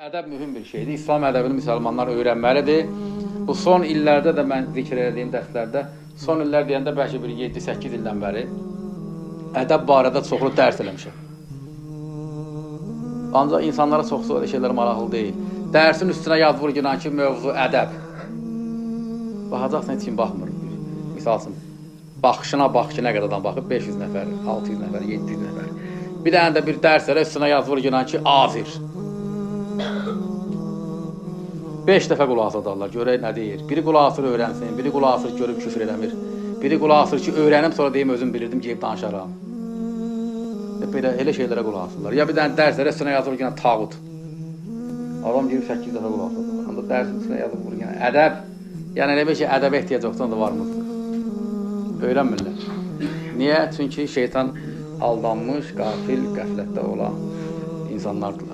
Ədəb mühüm bir şeydir. İslam ədəbini müsəlmanlar öyrənməlidir. Bu son illərdə də mən zikr edədiyim dərslərdə, son illər deyəndə bəlkə bir 7-8 ildən bəri ədəb barədə çoxlu dərs eləmişəm. Ancaq insanlara çoxsu öyle şeylər maraqlı deyil. Dərsin üstünə yaz vurgulan ki, mövzu ədəb. Baxacaqsan, heç kim baxmır. Misal üçün, baxışına bax ki, nə qədər adam baxıb? 500 nəfər, 600 nəfər, 700 nəfər. Bir dənə də bir dərs elə üstünə yaz vurgulan ki, azir. 5 dəfə qulaq asırlar, görək nə deyir. Biri qulaq asır, öyrənsin, biri qulaq asır, görüb küfür eləmir. Biri qulaq asır ki, öyrənim, sonra deyim, özüm bilirdim, geyib danışaram. Belə elə şeylərə qulaq asırlar. Ya bir dənə dərs elə üstünə yazılır ki, tağut. Adam girib 8 dəfə qulaq asırlar. Onda dərsin üstünə yazılır ki, ədəb. Yəni elə bir şey, ədəbə ehtiyac yoxdur, da varmızdır. Öyrənmirlər. Niyə? Çünki şeytan aldanmış, qafil, qəflətdə olan insanlardır.